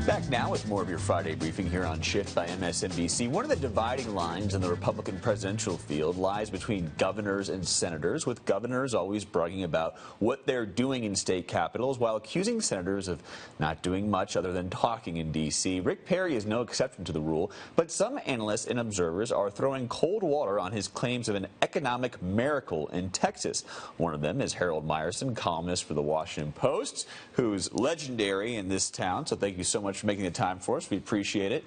Back now with more of your Friday briefing here on Shift by MSNBC. One of the dividing lines in the Republican presidential field lies between governors and senators, with governors always bragging about what they're doing in state capitals while accusing senators of not doing much other than talking in D.C. Rick Perry is no exception to the rule, but some analysts and observers are throwing cold water on his claims of an economic miracle in Texas. One of them is Harold Meyerson, columnist for the Washington Post, who's legendary in this town, so thank you so much for making the time for us. We appreciate it.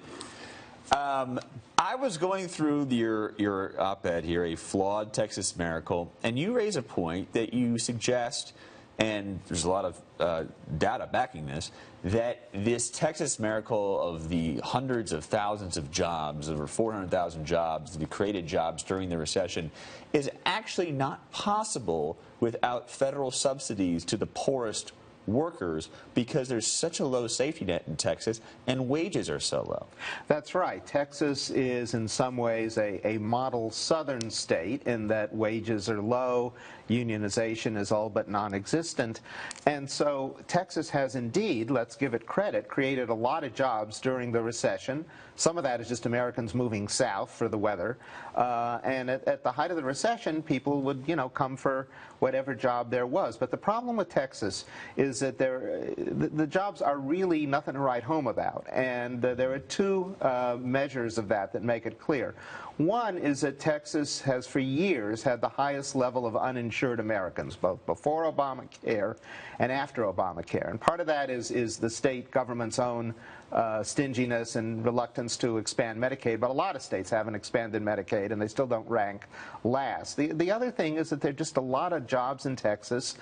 I was going through your op-ed here, A Flawed Texas Miracle, and you raise a point that you suggest, and there's a lot of data backing this, that this Texas miracle of the hundreds of thousands of jobs, over 400,000 jobs, the created jobs during the recession, is actually not possible without federal subsidies to the poorest workers because there's such a low safety net in Texas and wages are so low. That's right. Texas is in some ways a model southern state in that wages are low, unionization is all but non-existent, and so Texas has indeed, let's give it credit, created a lot of jobs during the recession. Some of that is just Americans moving south for the weather, and at the height of the recession, people would, come for whatever job there was. But the problem with Texas is that the jobs are really nothing to write home about, and there are two measures of that make it clear. One is that Texas has for years had the highest level of uninsured Americans, both before Obamacare and after Obamacare. And part of that is the state government's own stinginess and reluctance to expand Medicaid, but a lot of states haven't expanded Medicaid, and they still don't rank last. The other thing is that there are just a lot of jobs in Texas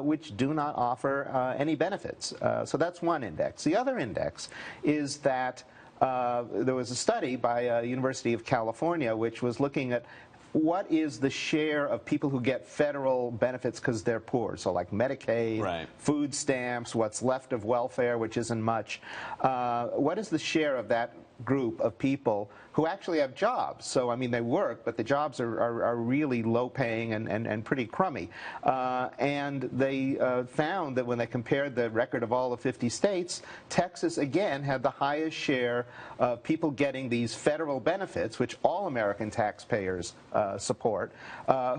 which do not offer any benefits. So that's one index. The other index is that there was a study by University of California which was looking at what is the share of people who get federal benefits because they're poor, so like Medicaid, right, food stamps, what's left of welfare, which isn't much. What is the share of that group of people who actually have jobs? So, I mean, they work, but the jobs are really low-paying and pretty crummy. And they found that when they compared the record of all the 50 states, Texas, again, had the highest share of people getting these federal benefits, which all American taxpayers support,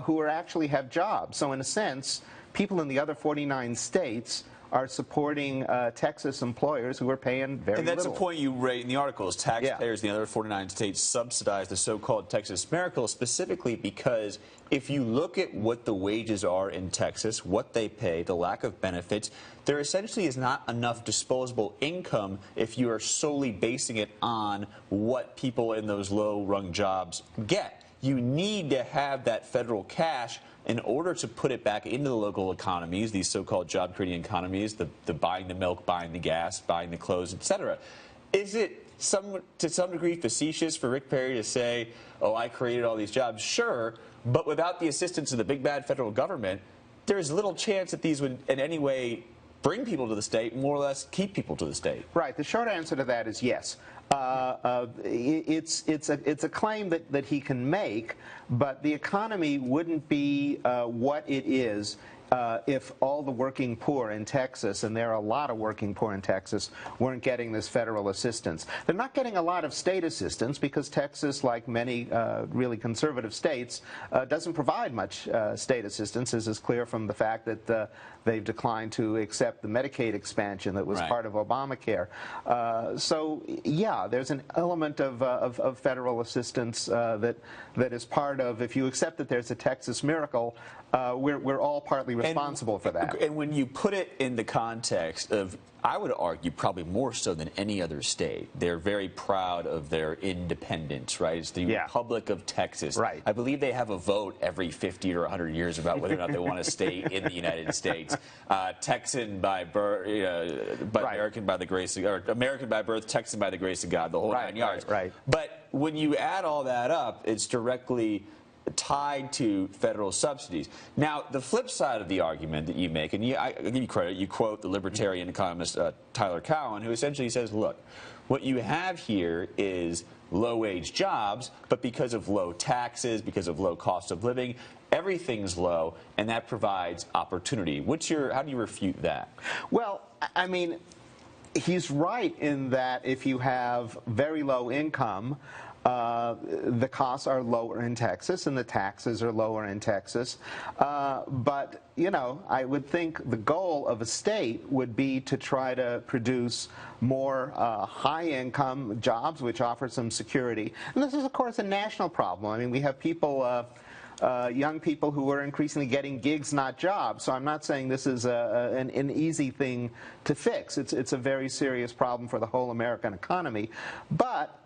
who actually have jobs. So, in a sense, people in the other 49 states are supporting Texas employers who are paying very little. And that's a point you raise in the article, is taxpayers in the other 49 states subsidize the so-called Texas miracle, specifically because if you look at what the wages are in Texas, what they pay, the lack of benefits, there essentially is not enough disposable income if you are solely basing it on what people in those low-rung jobs get. You need to have that federal cash in order to put it back into the local economies, these so-called job-creating economies, the buying the milk, buying the gas, buying the clothes, etc. Is it to some degree facetious for Rick Perry to say, oh, I created all these jobs? Sure, but without the assistance of the big bad federal government, there's little chance that these would in any way bring people to the state, more or less keep people to the state. Right. The short answer to that is yes. It's a claim that he can make, but the economy wouldn't be what it is if all the working poor in Texas, and there are a lot of working poor in Texas, weren't getting this federal assistance. They're not getting a lot of state assistance because Texas, like many really conservative states, doesn't provide much state assistance, as is clear from the fact that they've declined to accept the Medicaid expansion that was part of Obamacare. So, yeah, there's an element of federal assistance that is part of, if you accept that there's a Texas miracle, we're all partly responsible for that. And when you put it in the context of, I would argue probably more so than any other state, they're very proud of their independence, right? It's the Republic of Texas. Right. I believe they have a vote every 50 or 100 years about whether or not they want to stay in the United States. Texan by birth, but American by the grace of, or American by birth, Texan by the grace of God, the whole 9 yards. Right. But when you add all that up, it's directly tied to federal subsidies. Now, the flip side of the argument that you make, and I give you credit, you quote the libertarian economist Tyler Cowen, who essentially says, look, what you have here is low-wage jobs, but because of low taxes, because of low cost of living, everything's low, and that provides opportunity. How do you refute that? Well, I mean, He's right in that if you have very low income, the costs are lower in Texas and the taxes are lower in Texas. But, you know, I would think the goal of a state would be to try to produce more high-income jobs, which offer some security. And this is, of course, a national problem. I mean, we have people... young people who are increasingly getting gigs, not jobs. So I'm not saying this is an easy thing to fix. It's a very serious problem for the whole American economy. But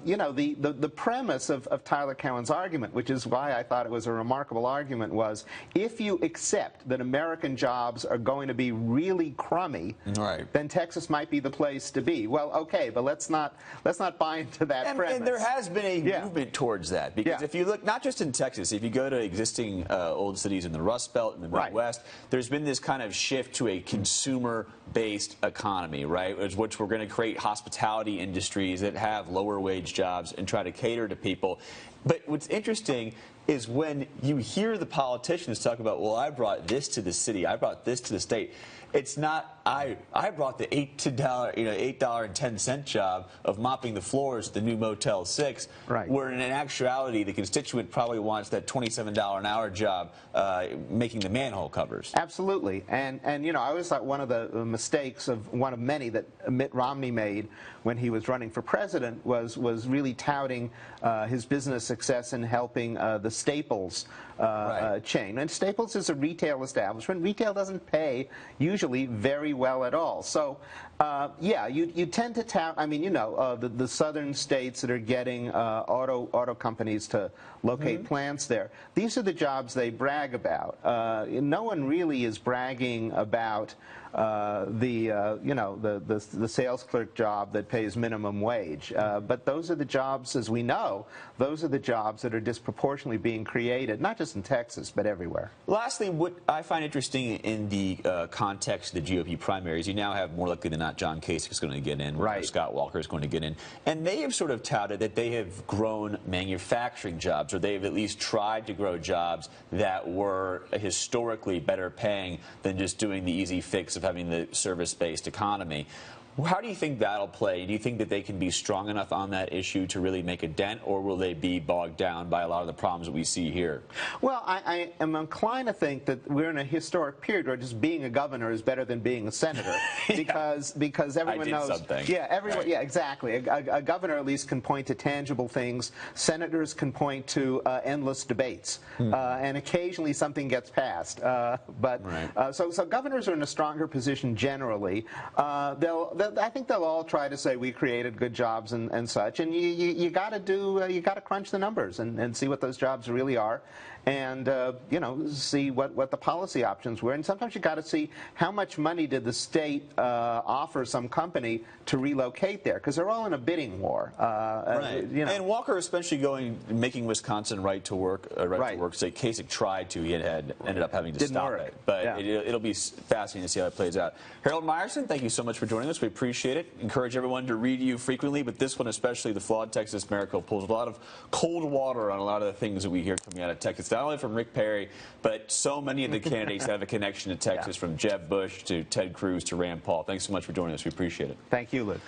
you know, the premise of Tyler Cowen's argument, which is why I thought it was a remarkable argument, was if you accept that American jobs are going to be really crummy, right, then Texas might be the place to be. Well, okay, but let's not buy into that premise. And there has been a movement towards that, because if you look, not just in Texas, if you go to existing old cities in the Rust Belt and the Midwest, there's been this kind of shift to a consumer-based economy, right, which we're going to create hospitality industries that have lower wage jobs and try to cater to people. But what's interesting is when you hear the politicians talk about, well, I brought this to the city, I brought this to the state. It's not, I brought the $8.10 job of mopping the floors at the new Motel 6, where in actuality the constituent probably wants that $27 an hour job making the manhole covers. Absolutely. And you know, I always thought one of the mistakes of one of many that Mitt Romney made when he was running for president was really touting his business success in helping the Staples chain. And Staples is a retail establishment. Retail doesn't pay usually very well at all. So, yeah, you tend to tout. I mean, you know, the southern states that are getting auto companies to locate plants there. These are the jobs they brag about. No one really is bragging about you know, the sales clerk job that pays minimum wage. But those are the jobs, as we know, those are the jobs that are disproportionately being created, not just in Texas, but everywhere. Lastly, what I find interesting in the context of the GOP primaries, you now have more likely than not John Kasich is going to get in, Scott Walker is going to get in, and they have sort of touted that they have grown manufacturing jobs, or they have at least tried to grow jobs that were historically better paying than just doing the easy fix of having the service-based economy. How do you think that'll play? Do you think that they can be strong enough on that issue to really make a dent, or will they be bogged down by a lot of the problems that we see here? Well, I am inclined to think that we're in a historic period where just being a governor is better than being a senator, because everyone knows. Something. Yeah, everyone. Yeah, exactly. A governor at least can point to tangible things. Senators can point to endless debates, and occasionally something gets passed. So governors are in a stronger position generally. I think they'll all try to say we created good jobs and such, and you got to crunch the numbers and see what those jobs really are, and you know, see what the policy options were, and sometimes you got to see how much money did the state offer some company to relocate there, because they're all in a bidding war. You know. And Walker, especially making Wisconsin right to work. So Kasich tried to, he ended up having to stop it, but it'll be fascinating to see how it plays out. Harold Meyerson, thank you so much for joining us. We appreciate it. Encourage everyone to read you frequently, but this one especially, The Flawed Texas Miracle, pulls a lot of cold water on a lot of the things that we hear coming out of Texas, not only from Rick Perry, but so many of the candidates have a connection to Texas, from Jeb Bush to Ted Cruz to Rand Paul. Thanks so much for joining us. We appreciate it. Thank you, Luke.